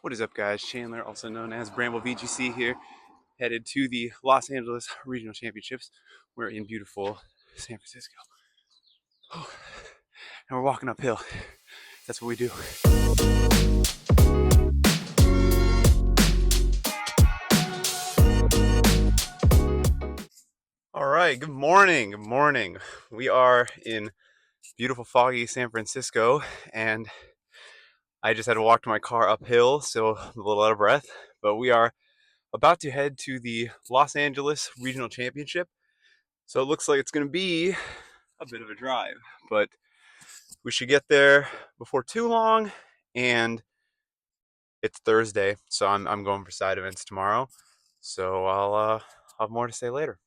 What is up, guys? Chandler, also known as Bramble VGC here, headed to the Los Angeles Regional Championships. We're in beautiful San Francisco. Oh, and we're walking uphill. That's what we do. All right, good morning. Good morning. We are in beautiful, foggy San Francisco, and I just had to walk to my car uphill, so I'm a little out of breath. But we are about to head to the Los Angeles Regional Championship. So it looks like it's going to be a bit of a drive, but we should get there before too long. And it's Thursday, so I'm going for side events tomorrow. So I'll have more to say later.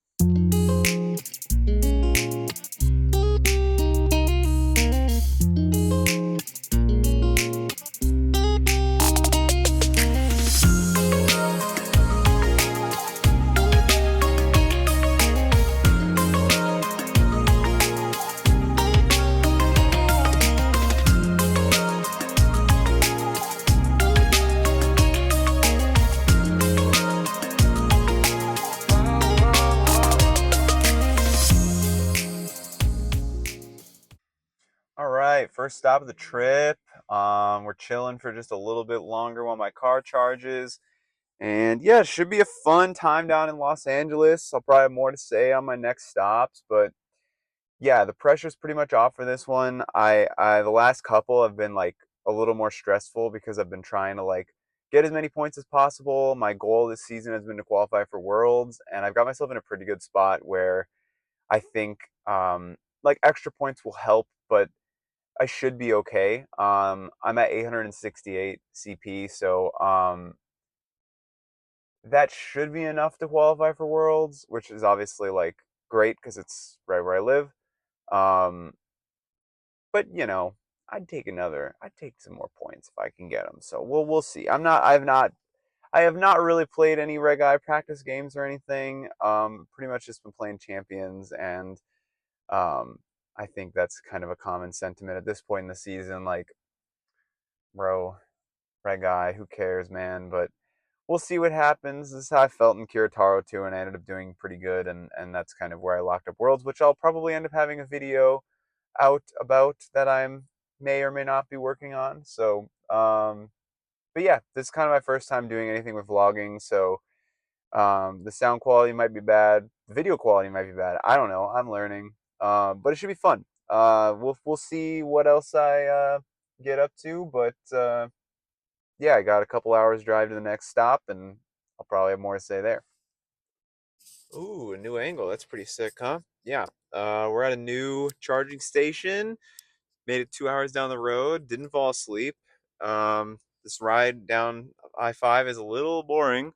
All right, first stop of the trip. We're chilling for just a little bit longer while my car charges. And yeah, it should be a fun time down in Los Angeles. I'll probably have more to say on my next stops, but yeah, the pressure's pretty much off for this one. I the last couple have been like a little more stressful because I've been trying to like get as many points as possible. My goal this season has been to qualify for Worlds, and I've got myself in a pretty good spot where I think like extra points will help, but I should be okay. I'm at 868 CP, so that should be enough to qualify for Worlds, which is obviously like great because it's right where I live. Um, but you know, I'd take some more points if I can get them. So we'll see. I have not really played any Reg I practice games or anything. Pretty much just been playing Champions, and um, I think that's kind of a common sentiment at this point in the season. Like, bro, Reg I, who cares, man? But we'll see what happens. This is how I felt in Kiritaro too, and I ended up doing pretty good, and that's kind of where I locked up Worlds, which I'll probably end up having a video out about that I'm may or may not be working on. So, but yeah, this is kind of my first time doing anything with vlogging, so the sound quality might be bad, the video quality might be bad. I don't know. I'm learning, but it should be fun. We'll see what else I get up to, but yeah, I got a couple hours drive to the next stop, and I'll probably have more to say there. Ooh, a new angle. That's pretty sick, huh? Yeah. We're at a new charging station. Made it 2 hours down the road. Didn't fall asleep. This ride down I-5 is a little boring,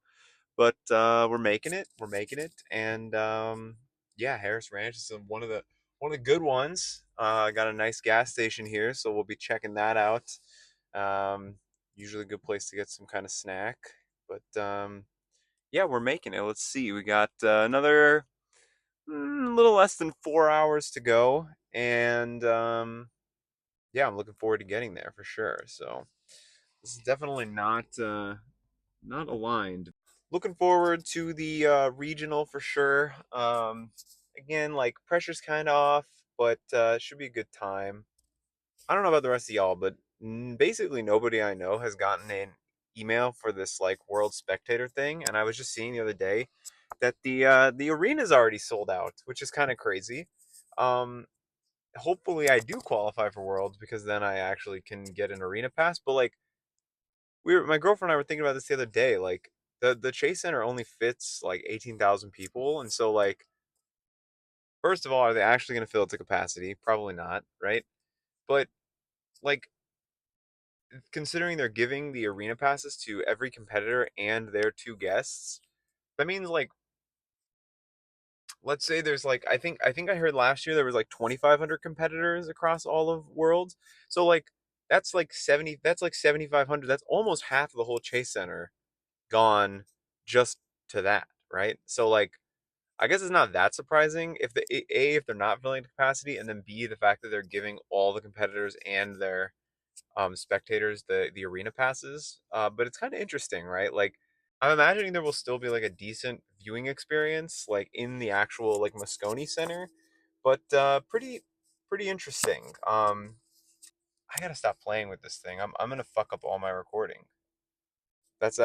but we're making it. We're making it. And yeah, Harris Ranch is one of the good ones. Got a nice gas station here, so we'll be checking that out. Um, Usually a good place to get some kind of snack. But yeah, we're making it. Let's see. We got another little less than 4 hours to go, and yeah, I'm looking forward to getting there for sure. So this is definitely not aligned. Looking forward to the regional for sure. Again, like pressure's kind of off, but it should be a good time. I don't know about the rest of y'all, but basically nobody I know has gotten an email for this like World Spectator thing, and I was just seeing the other day that the arena's already sold out, which is kind of crazy. Um, Hopefully I do qualify for Worlds because then I actually can get an arena pass. But like my girlfriend and I were thinking about this the other day. Like the Chase Center only fits like 18,000 people, and so like first of all, are they actually going to fill it to capacity? Probably not, right? But like considering they're giving the arena passes to every competitor and their two guests, that means like let's say there's like I think I heard last year there was like 2,500 competitors across all of Worlds. So like that's like 7,500. That's almost half of the whole Chase Center gone just to that, right? So like I guess it's not that surprising if if they're not filling the capacity, and then B, the fact that they're giving all the competitors and their spectators the arena passes. But it's kind of interesting, right? Like I'm imagining there will still be like a decent viewing experience like in the actual like Moscone Center, but pretty interesting. I gotta stop playing with this thing. I'm gonna fuck up all my recording. That's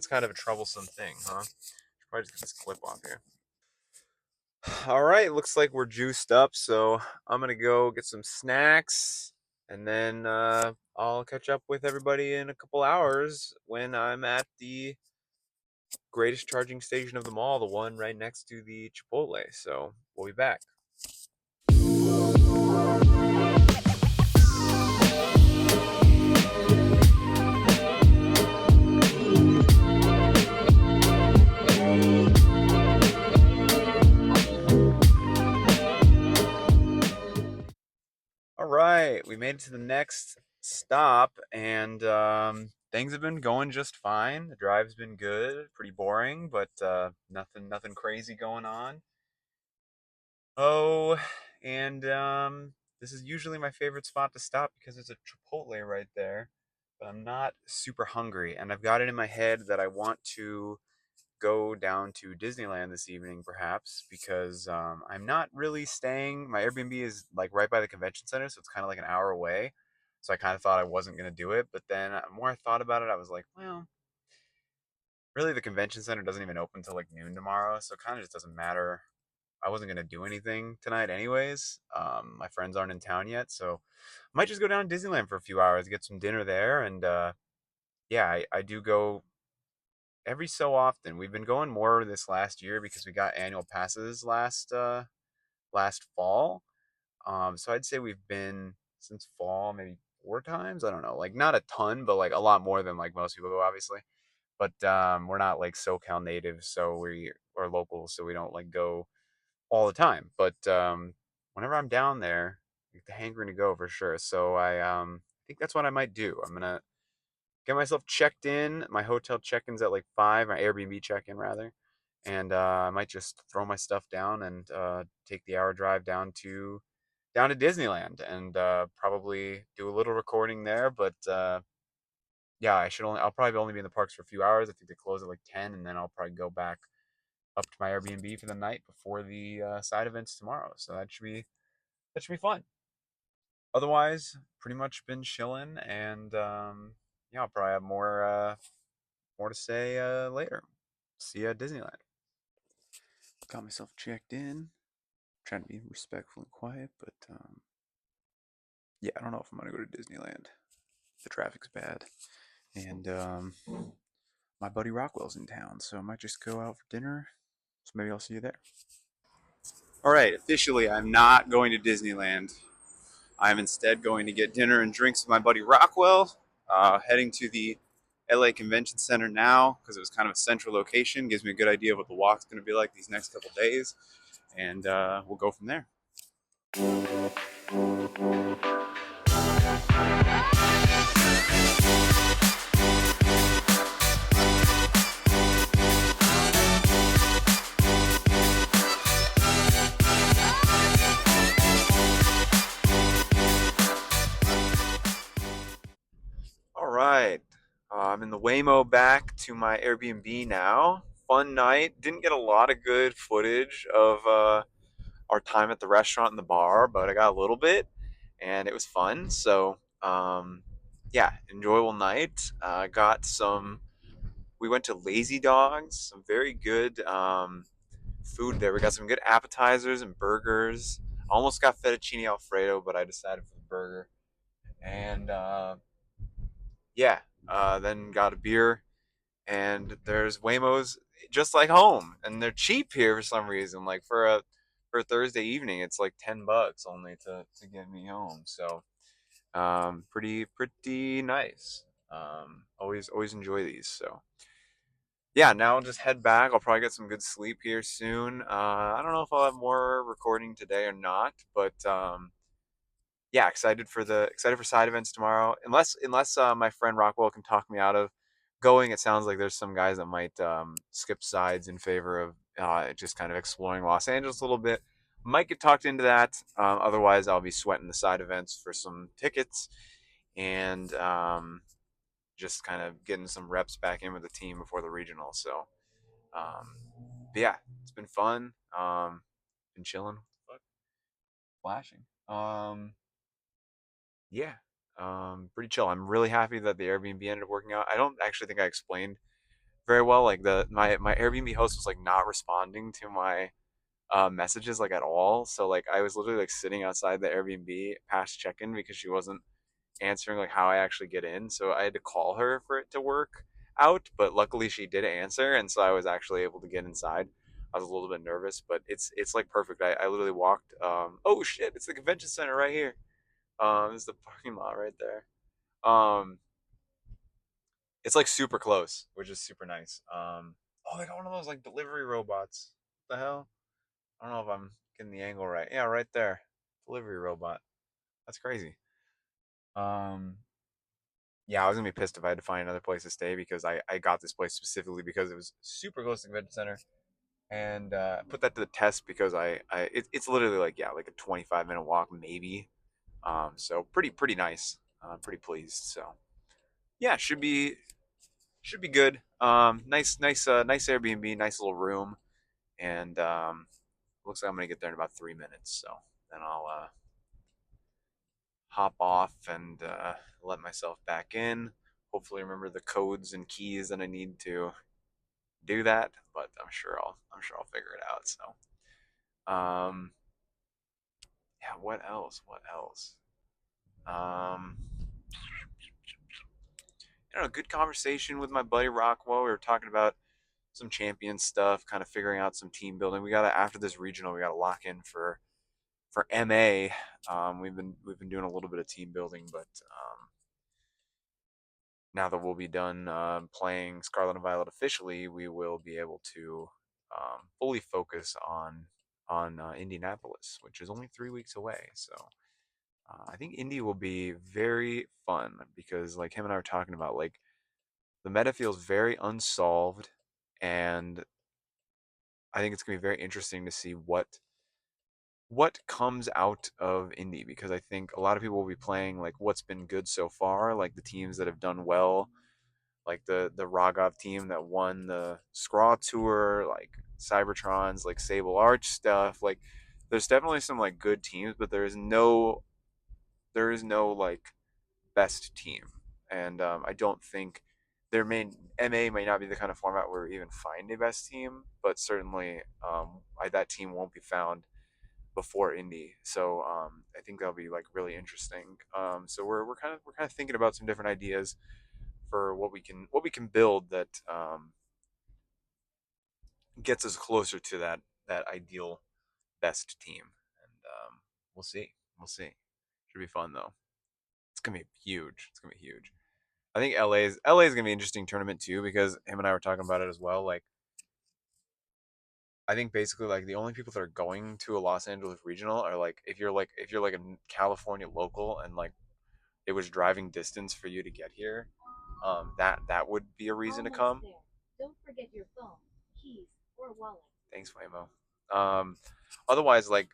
kind of a troublesome thing, huh? Should probably just get this clip off here. All right, looks like we're juiced up, so I'm gonna go get some snacks, and then I'll catch up with everybody in a couple hours when I'm at the greatest charging station of them all, the one right next to the Chipotle. So we'll be back. All right, we made it to the next stop, and things have been going just fine. The drive's been good, pretty boring, but nothing crazy going on. Oh, and this is usually my favorite spot to stop because there's a Chipotle right there, but I'm not super hungry, and I've got it in my head that I want to go down to Disneyland this evening, perhaps, because I'm not really staying. My Airbnb is like right by the convention center, so it's kind of like an hour away. So I kind of thought I wasn't gonna do it, but then the more I thought about it, I was like, well, really, the convention center doesn't even open till like noon tomorrow, so it kind of just doesn't matter. I wasn't gonna do anything tonight, anyways. My friends aren't in town yet, so I might just go down to Disneyland for a few hours, get some dinner there, and yeah, I do go every so often. We've been going more this last year because we got annual passes last fall. So I'd say we've been since fall maybe 4 times. I don't know, like not a ton, but like a lot more than like most people go, obviously. But we're not like SoCal natives, so we are local, so we don't like go all the time. But whenever I'm down there, I get the hankering to go for sure. So I think that's what I might do. I'm gonna get myself checked in. My hotel check-in's at like 5, my Airbnb check-in rather, and I might just throw my stuff down and take the hour drive down to Disneyland and probably do a little recording there. But yeah, I'll probably only be in the parks for a few hours. I think they close at like 10, and then I'll probably go back up to my Airbnb for the night before the side events tomorrow. So that should be fun. Otherwise, pretty much been chilling, and yeah, I'll probably have more to say later. See you at Disneyland. Got myself checked in. Trying to be respectful and quiet, but yeah, I don't know if I'm gonna go to Disneyland. The traffic's bad, and my buddy Rockwell's in town, so I might just go out for dinner. So maybe I'll see you there. All right, officially, I'm not going to Disneyland. I'm instead going to get dinner and drinks with my buddy Rockwell. Heading to the LA Convention Center now because it was kind of a central location. Gives me a good idea of what the walk's going to be like these next couple days, and we'll go from there. All right. I'm in the Waymo back to my Airbnb now. Fun night. Didn't get a lot of good footage of our time at the restaurant and the bar, but I got a little bit, and it was fun. So, yeah, enjoyable night. Got some. We went to Lazy Dogs, some very good food there. We got some good appetizers and burgers. Almost got fettuccine alfredo, but I decided for the burger. And yeah, then got a beer. And there's Waymos just like home, and they're cheap here for some reason. Like for a Thursday evening, it's like $10 only to get me home. So pretty nice. Always enjoy these. So yeah, now I'll just head back. I'll probably get some good sleep here soon. I don't know if I'll have more recording today or not, but yeah, excited for side events tomorrow. Unless my friend Rockwell can talk me out of going. It sounds like there's some guys that might skip sides in favor of just kind of exploring Los Angeles a little bit. Might get talked into that. Otherwise, I'll be sweating the side events for some tickets. and just kind of getting some reps back in with the team before the regional. So, but yeah, it's been fun. Been chilling. What the fuck? Flashing. Yeah, pretty chill. I'm really happy that the Airbnb ended up working out. I don't actually think I explained very well. Like my Airbnb host was like not responding to my messages like at all. So like I was literally like sitting outside the Airbnb past check-in because she wasn't answering like how I actually get in. So I had to call her for it to work out, but luckily she did answer, and so I was actually able to get inside. I was a little bit nervous, but it's like perfect. I literally walked. Oh shit! It's the convention center right here. This is the parking lot right there. Um, it's like super close, which is super nice. Oh, they got one of those like delivery robots. What the hell? I don't know if I'm getting the angle right. Yeah, right there. Delivery robot. That's crazy. Um, yeah, I was gonna be pissed if I had to find another place to stay because I got this place specifically because it was super close to the convention center, and put that to the test because it's literally like yeah like a 25-minute walk maybe. So pretty nice. Pretty pleased. So yeah, should be good. Nice Airbnb, nice little room, and looks like I'm gonna get there in about 3 minutes. So then I'll hop off and let myself back in. Hopefully, remember the codes and keys that I need to do that. But I'm sure I'll figure it out. So yeah. What else? What else? Um, good conversation with my buddy Rockwell. We were talking about some champion stuff, kind of figuring out some team building. We got to after this regional, we got to lock in for MA. We've been doing a little bit of team building, but now that we'll be done playing Scarlet and Violet officially, we will be able to fully focus on Indianapolis, which is only 3 weeks away. So I think Indy will be very fun because, like him and I were talking about, like the meta feels very unsolved, and I think it's gonna be very interesting to see what comes out of Indy because I think a lot of people will be playing like what's been good so far, like the teams that have done well, like the Rogov team that won the Scraw Tour, like Cybertron's like Sable Arch stuff. Like there's definitely some like good teams, but there is no like best team, and I don't think there may MA may not be the kind of format where we even find a best team, but certainly that team won't be found before Indy. So I think that'll be like really interesting. So we're kind of thinking about some different ideas for what we can build that gets us closer to that ideal best team. And we'll see. We'll see. Should be fun though. It's gonna be huge. It's gonna be huge. I think LA is gonna be an interesting tournament too because him and I were talking about it as well. Like I think basically like the only people that are going to a Los Angeles regional are like if you're like a California local and like it was driving distance for you to get here, that would be a reason to come. There. Don't forget your phone, keys, or wallet. Thanks, Waymo. Otherwise, like,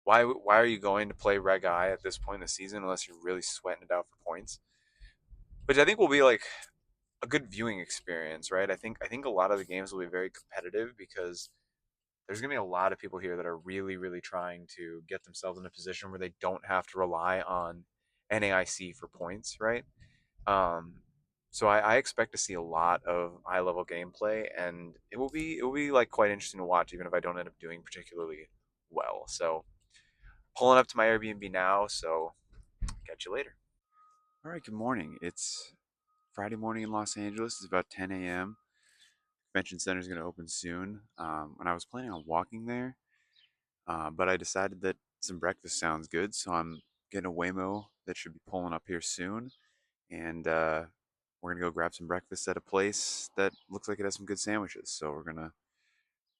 why are you going to play Reg I at this point in the season unless you're really sweating it out for points? Which I think will be like a good viewing experience, right? I think a lot of the games will be very competitive because there's gonna be a lot of people here that are really, really trying to get themselves in a position where they don't have to rely on NAIC for points, right? Um, so I expect to see a lot of high level gameplay, and it will be like quite interesting to watch, even if I don't end up doing particularly well. So pulling up to my Airbnb now, so catch you later. All right, good morning. It's Friday morning in Los Angeles. It's about 10 a.m. Convention Center is going to open soon. And I was planning on walking there, but I decided that some breakfast sounds good, so I'm getting a Waymo that should be pulling up here soon, and we're gonna go grab some breakfast at a place that looks like it has some good sandwiches. So we're gonna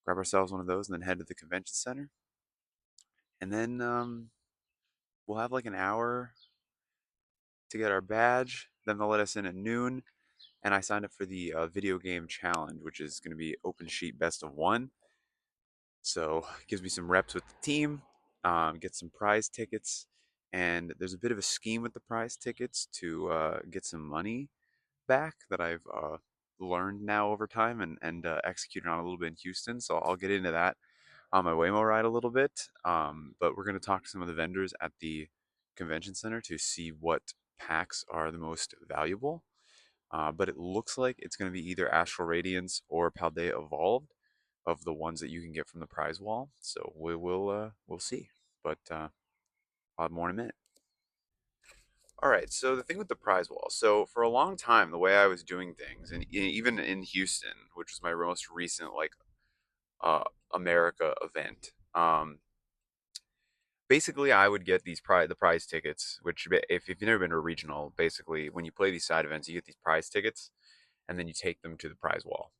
grab ourselves one of those and then head to the convention center, and then we'll have like an hour to get our badge. Then they'll let us in at noon, and I signed up for the video game challenge, which is going to be open sheet best of one. So it gives me some reps with the team, get some prize tickets, and there's a bit of a scheme with the prize tickets to get some money back that I've learned now over time and executed on a little bit in Houston. So I'll get into that on my Waymo ride a little bit. But we're going to talk to some of the vendors at the convention center to see what packs are the most valuable. But it looks like it's going to be either Astral Radiance or Paldea Evolved of the ones that you can get from the prize wall. So we'll see. But I'll have more in a minute. All right. So the thing with the prize wall. So for a long time, the way I was doing things, and even in Houston, which was my most recent like uh, America event, basically I would get the prize tickets. Which if you've never been to a regional, basically when you play these side events, you get these prize tickets, and then you take them to the prize wall.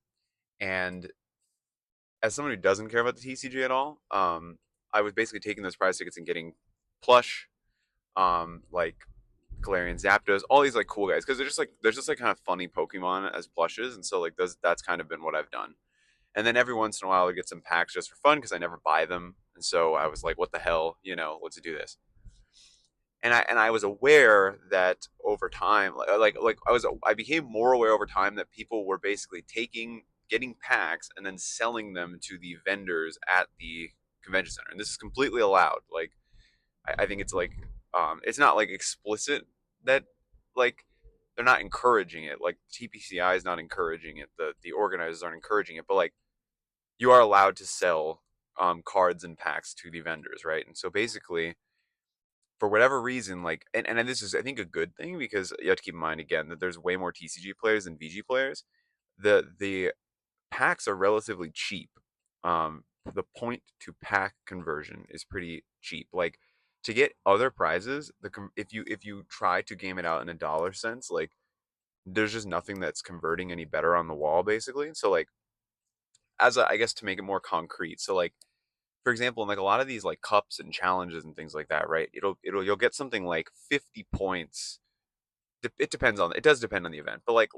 And as someone who doesn't care about the TCG at all, I was basically taking those prize tickets and getting plush, like Galarian Zapdos, all these like cool guys because they're just like kind of funny Pokemon as plushes, and so like that's kind of been what I've done. And then every once in a while I get some packs just for fun because I never buy them, and so I was like, what the hell, let's do this. And I was aware that over time, like I became more aware over time that people were basically getting packs and then selling them to the vendors at the convention center, and this is completely allowed. Like I think it's not like explicit that like they're not encouraging it. Like TPCI is not encouraging it. The organizers aren't encouraging it, but like you are allowed to sell cards and packs to the vendors, right? And so basically, for whatever reason, like and this is I think a good thing because you have to keep in mind again that there's way more TCG players than VG players. The packs are relatively cheap. The point to pack conversion is pretty cheap. Like to get other prizes, if you try to game it out in a dollar sense, like there's just nothing that's converting any better on the wall, basically. So like I guess to make it more concrete, so like for example, in like a lot of these like cups and challenges and things like that, right? You'll get something like 50 points. It depends on it does depend on the event, but like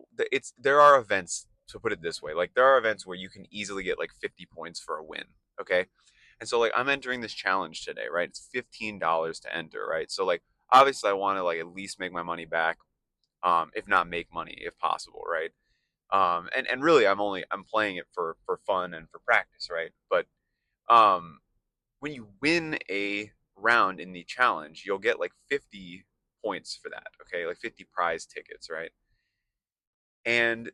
there are events to put it this way, like there are events where you can easily get like 50 points for a win. Okay, and so like I'm entering this challenge today, right? It's $15 to enter, right? So like obviously I want to like at least make my money back, if not make money if possible, right? And really I'm playing it for fun and for practice, right? But um when you win a round in the challenge, you'll get like 50 points for that. Okay, like 50 prize tickets, right? And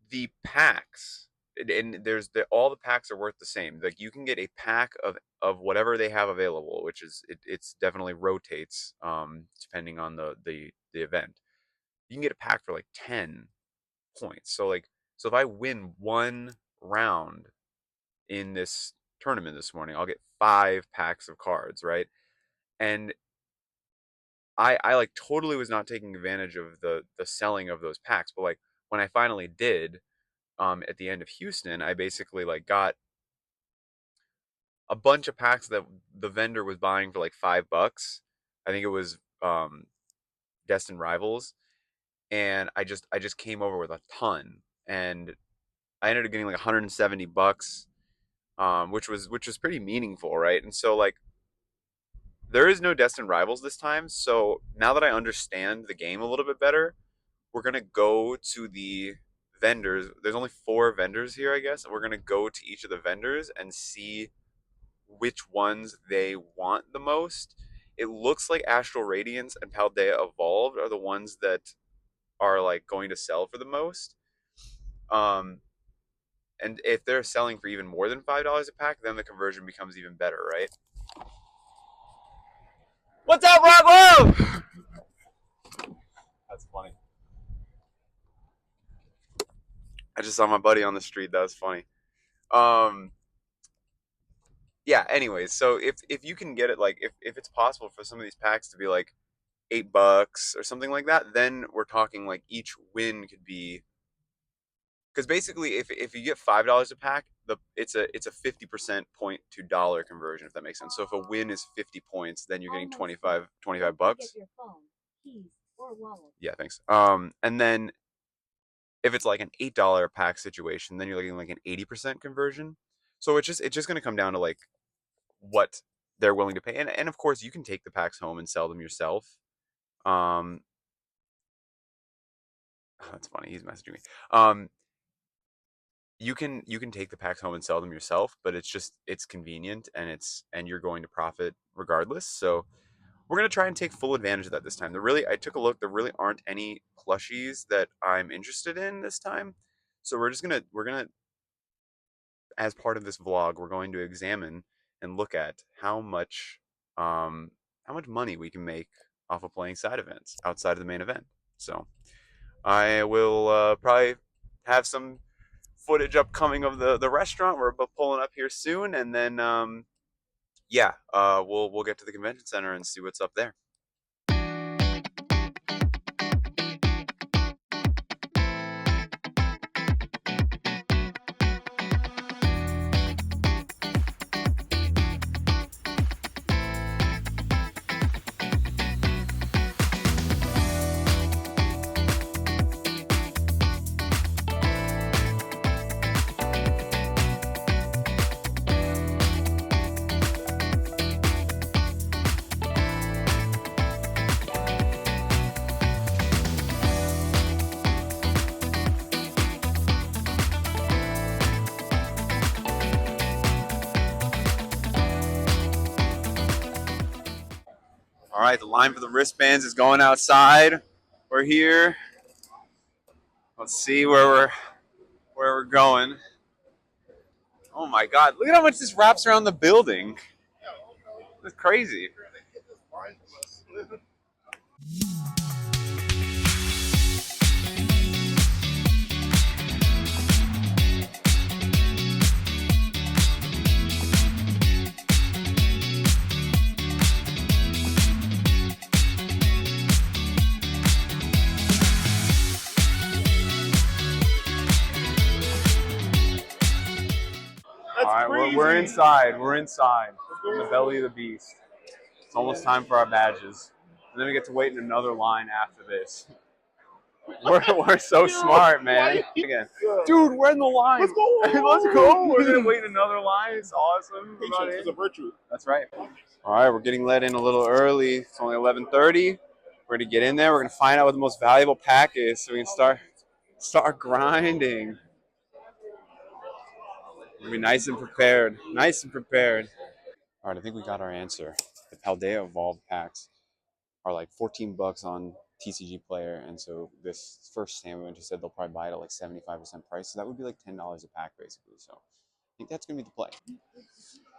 the packs, and all the packs are worth the same. Like you can get a pack of whatever they have available, which is it's definitely rotates depending on the event. You can get a pack for like 10 points. So if I win one round in this tournament this morning, I'll get 5 packs of cards, right? And I like totally was not taking advantage of the selling of those packs, but like when I finally did, at the end of Houston, I basically like got a bunch of packs that the vendor was buying for like $5. I think it was Destined Rivals, and I just came over with a ton, and I ended up getting like $170, which was pretty meaningful, right? And so like there is no Destined Rivals this time, so now that I understand the game a little bit better, we're gonna go to the vendors. There's only 4 vendors here, I guess, and we're gonna go to each of the vendors and see which ones they want the most. It looks like Astral Radiance and Paldea Evolved are the ones that are like going to sell for the most. Um, and if they're selling for even more than $5 a pack, then the conversion becomes even better, right? What's up, Rob? That's funny. I just saw my buddy on the street. That was funny. Um, yeah. Anyways, so if you can get it, like if it's possible for some of these packs to be like $8 or something like that, then we're talking like each win could be because basically if you get $5 a pack, it's a 50% point to dollar conversion, if that makes sense. So if a win is 50 points, then you're getting 25 bucks. Yeah, thanks. And then if it's like an $8 pack situation, then you're looking like an 80% conversion. So it's just gonna come down to like what they're willing to pay. And of course, you can take the packs home and sell them yourself. Um, that's funny. He's messaging me. Um, you can take the packs home and sell them yourself, but it's convenient and you're going to profit regardless. So we're gonna try and take full advantage of that this time. I took a look. There really aren't any plushies that I'm interested in this time. So we're gonna as part of this vlog, we're going to examine and look at how much money we can make off of playing side events outside of the main event. So I will probably have some footage upcoming of the restaurant. We're pulling up here soon, and then yeah, we'll get to the convention center and see what's up there. All right, the line for the wristbands is going outside. We're here. Let's see where we're going. Oh my God! Look at how much this wraps around the building. It's crazy. All right, we're inside. We're inside in the belly of the beast. It's almost time for our badges, and then we get to wait in another line after this. We're so smart, man. Again, dude, we're in the line. Let's go. Let's go. We're gonna wait in another line. It's awesome. Patience is a virtue. That's right. All right, we're getting let in a little early. It's only 11:30. We're gonna get in there. We're gonna find out what the most valuable pack is, so we can start grinding. We'll be nice and prepared. Nice and prepared. All right, I think we got our answer. The Paldea Evolved packs are like $14 on TCG Player, and so this first sandwich just said they'll probably buy it at like 75% price, so that would be like $10 a pack basically. So I think that's gonna be the play.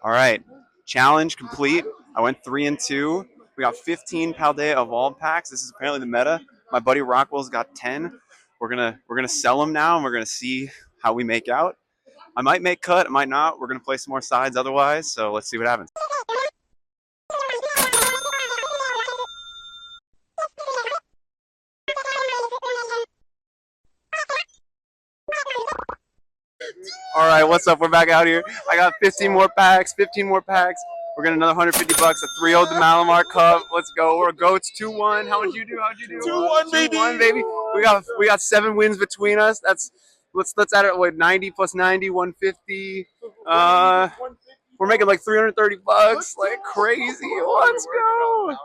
All right, challenge complete. I went 3-2. We got 15 Paldea Evolved packs. This is apparently the meta. My buddy Rockwell's got 10. We're gonna sell them now, and we're gonna see how we make out. I might make cut, I might not. We're gonna play some more sides otherwise, so let's see what happens. All right, what's up? We're back out here. I got 15 more packs. 15 more packs. We're getting another $150. A 3-0 the Malamar Cup. Let's go. We're goats. 2-1. How much you do? How'd you do? 2-1, baby. 2-1, baby. We got 7 wins between us. Let's add it. Wait, 90 plus 90, 150. We're making like $330. Like crazy. Let's go.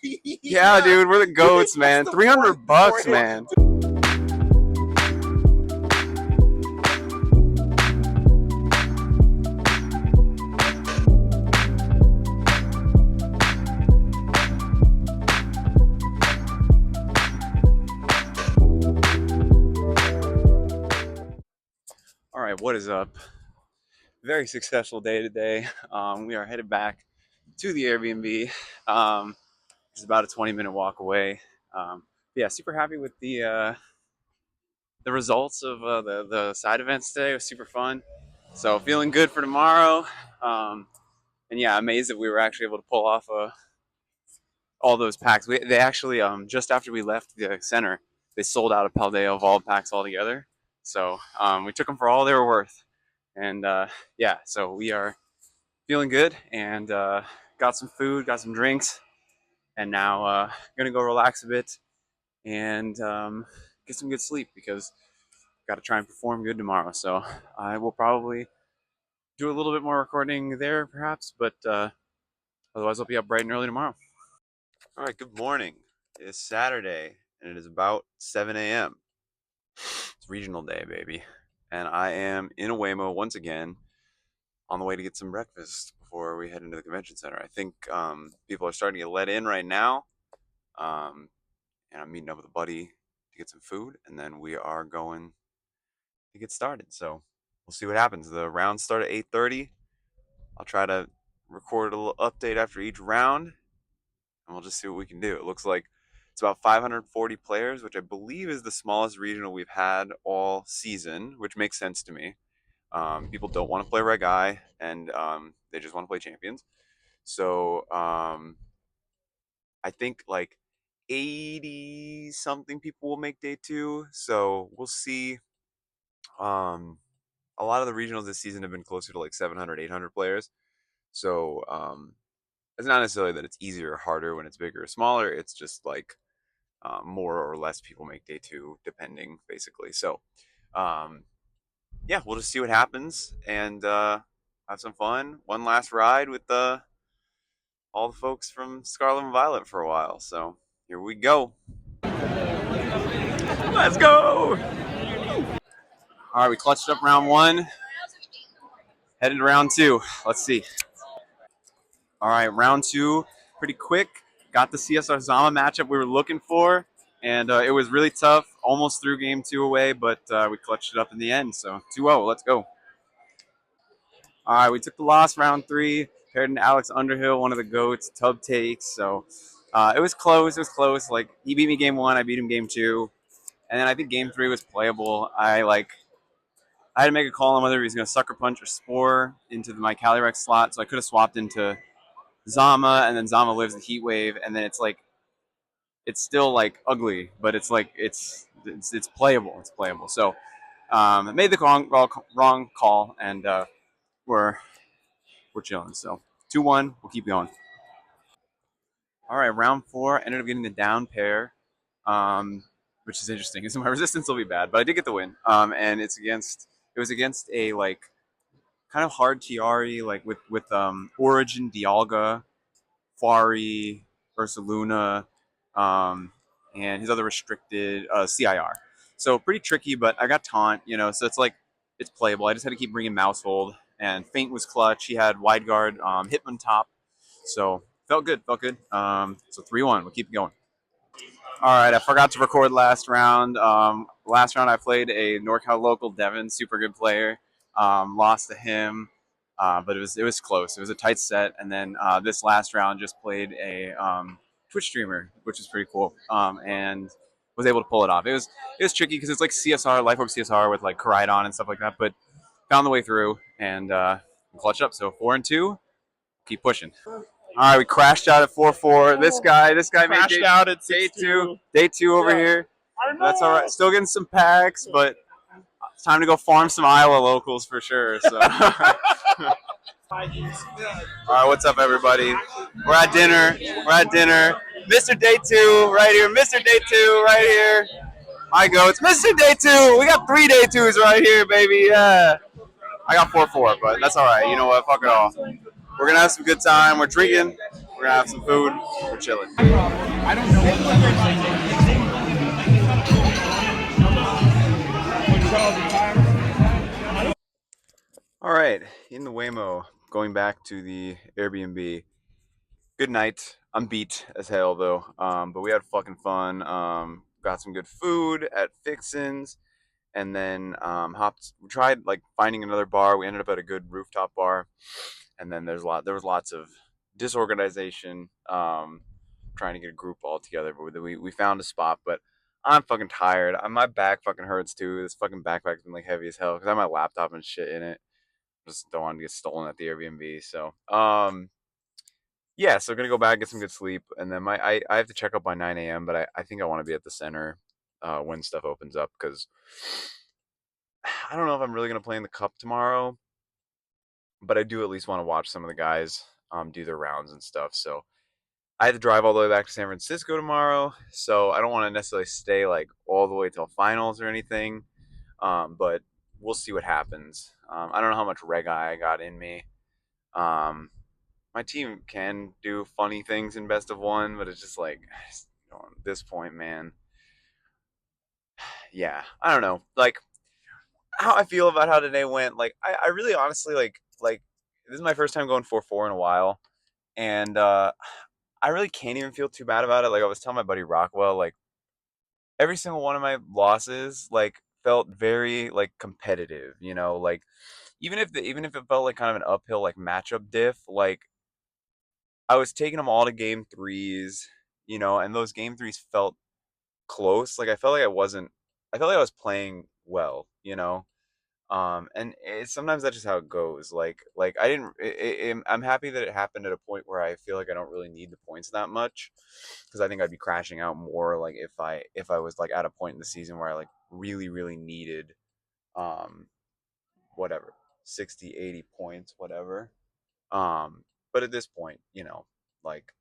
Yeah, dude, we're the goats, man. $300, man. All right, what is up? Very successful day today. We are headed back to the Airbnb. It's about a 20-minute walk away. Yeah, super happy with the results of the side events today. It was super fun. So feeling good for tomorrow. And yeah, amazed that we were actually able to pull off all those packs. They actually just after we left the center, they sold out of Paldea Evolved packs altogether. So we took them for all they were worth. And yeah, so we are feeling good and got some food, got some drinks, and now gonna go relax a bit and get some good sleep because I've got to try and perform good tomorrow. So I will probably do a little bit more recording there perhaps, but Otherwise, I'll be up bright and early tomorrow. All right, good morning. It's Saturday, and it is about 7 a.m. It's regional day, baby. And I am in a Waymo once again on the way to get some breakfast before we head into the convention center. I think people are starting to get let in right now. Um, and I'm meeting up with a buddy to get some food, and then we are going to get started. So we'll see what happens. The rounds start at 8:30. I'll try to record a little update after each round, and we'll just see what we can do. It looks like it's about 540 players, which I believe is the smallest regional we've had all season, which makes sense to me. People don't want to play Reg I, and they just want to play Champions. So I think like 80 something people will make day two. So we'll see. A lot of the regionals this season have been closer to like 700, 800 players. So it's not necessarily that it's easier or harder when it's bigger or smaller. It's just like more or less people make day two, depending, basically. So, yeah, we'll just see what happens and have some fun. One last ride with all the folks from Scarlet and Violet for a while. So, here we go. Let's go! All right, we clutched up round one. Headed to round two. Let's see. All right, round two, pretty quick. Got the CSR Zama matchup we were looking for, and it was really tough. Almost threw game two away, but we clutched it up in the end. So 2-0, let's go. All right, we took the loss round three, paired into Alex Underhill, one of the GOATs, tub takes. So it was close. It was close. Like, he beat me game one, I beat him game two. And then I think game three was playable. I had to make a call on whether he was going to sucker punch or spore into my Calyrex slot. So I could have swapped into Zama, and then Zama lives the heat wave, and then it's still like ugly, but it's like it's playable. It's playable. So I made the wrong call, and we're chilling. So 2-1. We'll keep going. All right, round four. Ended up getting the down pair, which is interesting. So my resistance will be bad, but I did get the win. And it was against a like kind of hard Tiari, like with Origin Dialga, Fari, Ursaluna, um, and his other restricted CIR. So pretty tricky, but I got taunt, so it's like it's playable. I just had to keep bringing Mousehold, and Feint was clutch. He had Wide Guard, Hitman top, so felt good, felt good. So 3-1, we'll keep it going. All right, I forgot to record last round. Last round I played a NorCal local, Devin, super good player. Lost to him, but it was close. It was a tight set, and then this last round just played a Twitch streamer, which is pretty cool, and was able to pull it off. It was tricky because it's like CSR, Life Orb CSR with like Koraidon and stuff like that, but found the way through and clutched up. So 4-2, keep pushing. All right, we crashed out at 4-4. This guy made Crashed out at day 6-2. two. Day two over here. That's all right. Still getting some packs, but it's time to go farm some Iowa locals for sure. So, all right, what's up, everybody? We're at dinner. Mr. Day Two right here. Mr. Day Two right here. I go. It's Mr. Day Two. We got 3 day twos right here, baby. Yeah. I got 4-4, but that's all right. You know what? Fuck it all. We're gonna have some good time. We're drinking. We're gonna have some food. We're chilling. I don't know. All right, in the Waymo, going back to the Airbnb. Good night. I'm beat as hell though, but we had fucking fun. Got some good food at Fixin's, and then We tried like finding another bar. We ended up at a good rooftop bar, and then there was lots of disorganization, trying to get a group all together. But we found a spot. But I'm fucking tired. My back fucking hurts too. This fucking backpack's been like heavy as hell because I have my laptop and shit in it. Just don't want to get stolen at the Airbnb. So yeah, so gonna go back, get some good sleep, and then I have to check up by 9 a.m. But I think I want to be at the center when stuff opens up because I don't know if I'm really gonna play in the cup tomorrow, but I do at least want to watch some of the guys do their rounds and stuff. So I had to drive all the way back to San Francisco tomorrow, so I don't want to necessarily stay like all the way till finals or anything. But we'll see what happens. I don't know how much Reg I got in me. my team can do funny things in best of one, but it's just like at this point, man. Yeah, I don't know. Like how I feel about how today went. Like I really honestly like this is my first time going 4-4 in a while, and I really can't even feel too bad about it. Like I was telling my buddy Rockwell, like every single one of my losses like felt very like competitive. Like even if it felt like kind of an uphill like matchup diff, like I was taking them all to game threes, and those game threes felt close. Like I felt like I felt like I was playing well, and sometimes that's just how it goes. Like I didn't. I'm happy that it happened at a point where I feel like I don't really need the points that much, because I think I'd be crashing out more. Like if I was like at a point in the season where I like really really needed, um, whatever 60, 80 points, whatever. Um, but at this point, like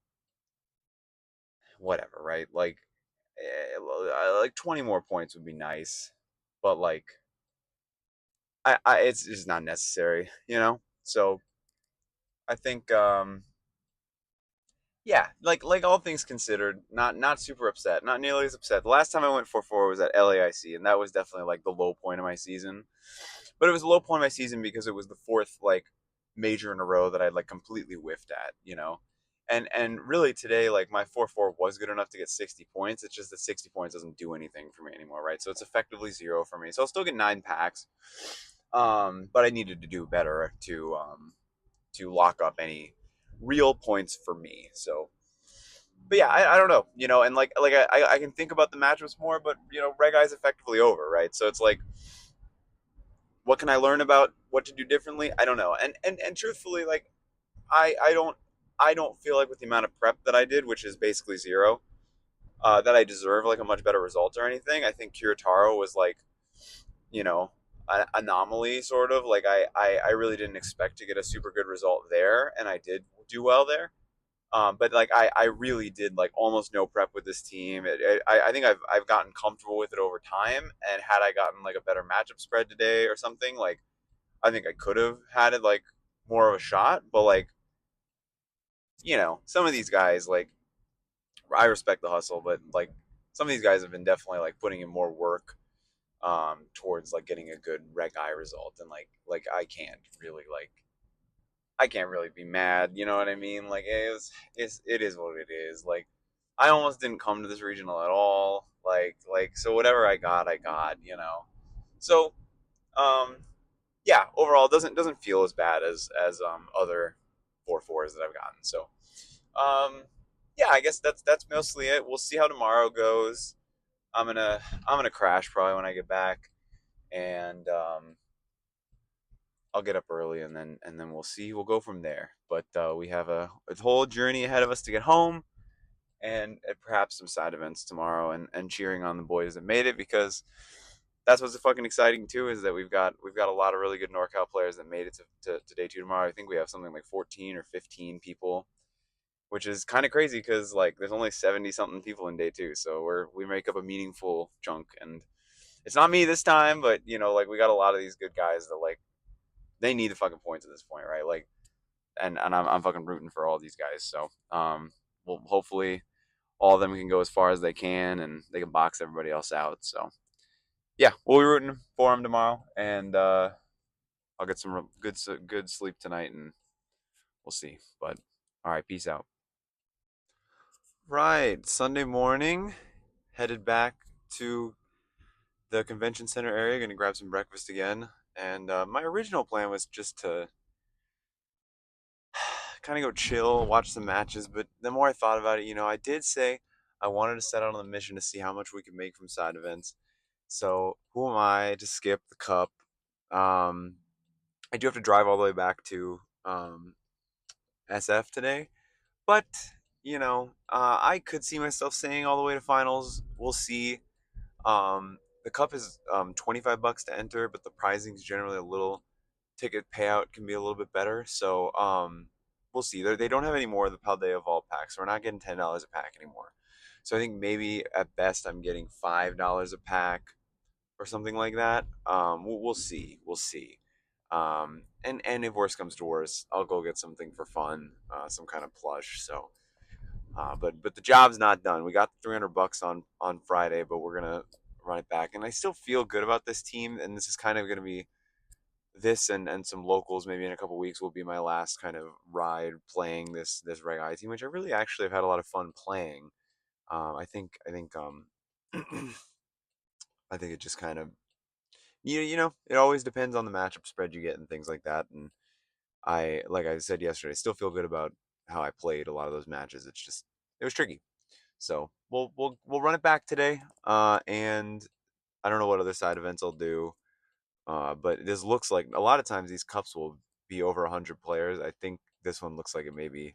whatever, right? Like 20 more points would be nice, but like it's just not necessary. So I think, yeah, like all things considered, not super upset, not nearly as upset. The last time I went 4-4 was at LAIC, and that was definitely like the low point of my season. But it was a low point of my season because it was the fourth like major in a row that I'd like completely whiffed at. And really today, like my 4-4 was good enough to get 60 points. It's just that 60 points doesn't do anything for me anymore, right? So it's effectively zero for me. So I'll still get 9 packs. But I needed to do better to lock up any real points for me. So, but yeah, I don't know, and like I can think about the matchups more, but Reg Eye's effectively over, right? So it's like, what can I learn about what to do differently? I don't know. And truthfully, like I don't feel like with the amount of prep that I did, which is basically zero, that I deserve like a much better result or anything. I think Kiritaro was like, you know, an anomaly sort of. Like I really didn't expect to get a super good result there, and I did do well there. But like I really did like almost no prep with this team. I think I've gotten comfortable with it over time, and had I gotten like a better matchup spread today or something, like I think I could have had it like more of a shot. But like some of these guys, like I respect the hustle, but like some of these guys have been definitely like putting in more work towards like getting a good reg eye result, and like I can't really be mad. You know what I mean? Like it is what it is. Like I almost didn't come to this regional at all. Like so whatever I got. So um yeah, overall it doesn't feel as bad as other 4-4s that I've gotten. So um yeah, I guess that's mostly it. We'll see how tomorrow goes. I'm gonna crash probably when I get back, and I'll get up early, and then we'll see. We'll go from there. But we have a whole journey ahead of us to get home, and perhaps some side events tomorrow, and cheering on the boys that made it, because that's what's fucking exciting too, is that we've got a lot of really good NorCal players that made it to day two tomorrow. I think we have something like 14 or 15 people, which is kind of crazy because like there's only 70 something people in day two, so we make up a meaningful chunk. And it's not me this time, but like we got a lot of these good guys that like they need the fucking points at this point, right? Like, and I'm fucking rooting for all these guys. So well, hopefully all of them can go as far as they can, and they can box everybody else out. So yeah, we'll be rooting for them tomorrow, and I'll get some good sleep tonight, and we'll see. But all right, peace out. Right, Sunday morning, headed back to the convention center area, gonna grab some breakfast again. And my original plan was just to kind of go chill, watch some matches. But the more I thought about it, I did say I wanted to set out on the mission to see how much we could make from side events. So who am I to skip the cup? Um, I do have to drive all the way back to SF today, but I could see myself staying all the way to finals. We'll see. The cup is $25 to enter, but the pricing is generally a little ticket payout can be a little bit better. So we'll see. They don't have any more of the Paldea Vault packs. So we're not getting $10 a pack anymore. So I think maybe at best I'm getting $5 a pack or something like that. We'll see. We'll see. And if worse comes to worse, I'll go get something for fun, some kind of plush. So, but the job's not done. We got 300 bucks on Friday, but we're gonna run it back. And I still feel good about this team. And this is kind of gonna be this and some locals maybe in a couple weeks will be my last kind of ride playing this Reg I team, which I really actually have had a lot of fun playing. I think I think it just kind of you know it always depends on the matchup spread you get and things like that. And I like I said yesterday, I still feel good about how I played a lot of those matches. It's just it was tricky. So we'll run it back today. And I don't know what other side events I'll do. But this looks like a lot of times these cups will be over 100 players. I think this one looks like it may be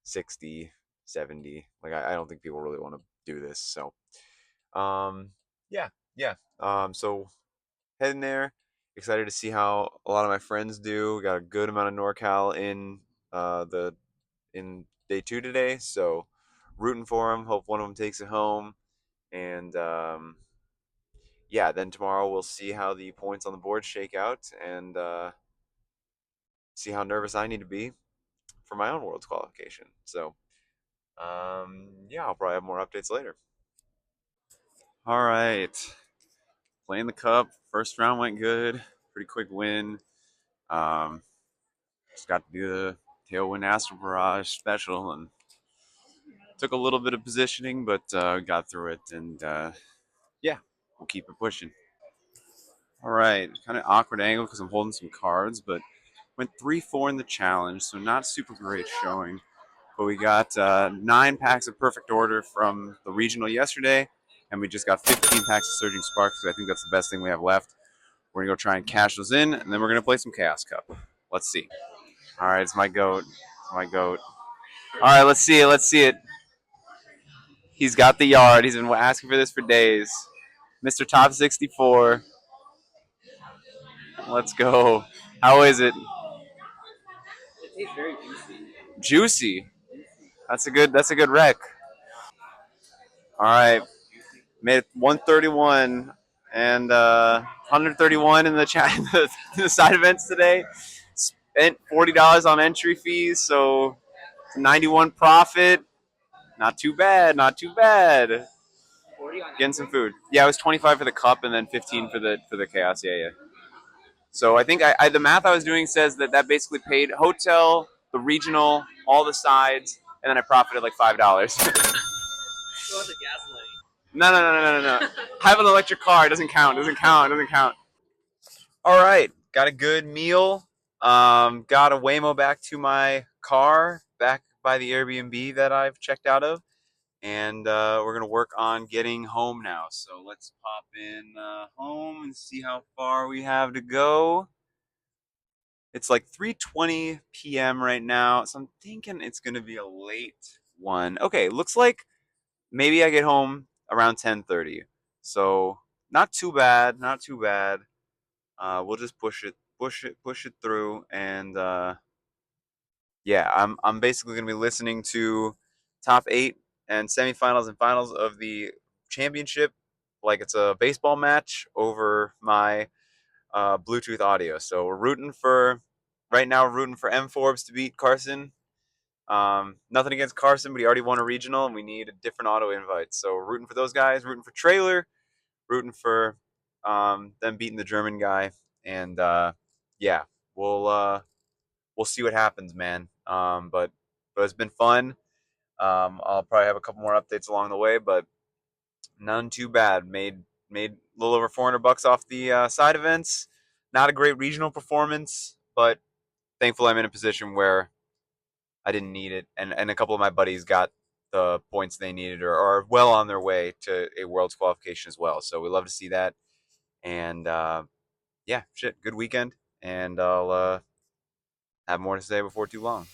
60, 70. Like I don't think people really want to do this. So um, yeah, yeah. So heading there. Excited to see how a lot of my friends do. We got a good amount of NorCal the in day two today. So rooting for them. Hope one of them takes it home. And yeah, then tomorrow we'll see how the points on the board shake out and see how nervous I need to be for my own Worlds qualification. So yeah, I'll probably have more updates later. All right, playing the cup. First round went good. Pretty quick win. Um, just got to do the Tailwind Astral Barrage special and took a little bit of positioning, but got through it. And yeah, we'll keep it pushing. All right, kind of awkward angle because I'm holding some cards, but went 3-4 in the challenge, so not super great showing. But we got 9 packs of Perfect Order from the regional yesterday, and we just got 15 packs of Surging Sparks, because I think that's the best thing we have left. We're going to go try and cash those in, and then we're going to play some Chaos Cup. Let's see. All right, it's my goat. It's my goat. All right, let's see it. Let's see it. He's got the yard. He's been asking for this for days. Mr. Top 64. Let's go. How is it? It tastes very juicy. Juicy. That's a good rec. All right. Made 131 and 131 in the chat the side events today. Spent $40 on entry fees, so 91 profit. Not too bad. Not too bad. Getting some food. Yeah, it was 25 for the cup and then 15 for the chaos. Yeah, yeah. So I think the math I was doing says that basically paid hotel, the regional, all the sides, and then I profited like $5. No, no, no, no, no, no. I have an electric car. It doesn't count. It doesn't count. It doesn't count. All right. Got a good meal. Got a Waymo back to my car, back by the Airbnb that I've checked out of. And we're going to work on getting home now. So let's pop in home and see how far we have to go. It's like 3:20 p.m. right now. So I'm thinking it's going to be a late one. Okay, looks like maybe I get home around 10:30. So not too bad, not too bad. We'll just push it through, and yeah, I'm basically gonna be listening to top eight and semifinals and finals of the championship, like it's a baseball match over my Bluetooth audio. So we're rooting for right now. We're rooting for M Forbes to beat Carson. Nothing against Carson, but he already won a regional, and we need a different auto invite. So we're rooting for those guys. Rooting for Trailer. Rooting for them beating the German guy, and yeah, we'll uh, we'll see what happens, man. But it's been fun. I'll probably have a couple more updates along the way, but none too bad. Made a little over 400 bucks off the side events. Not a great regional performance, but thankful I'm in a position where I didn't need it, and a couple of my buddies got the points they needed or are well on their way to a world's qualification as well. So we love to see that. And yeah, shit, good weekend, and I'll have more to say before too long.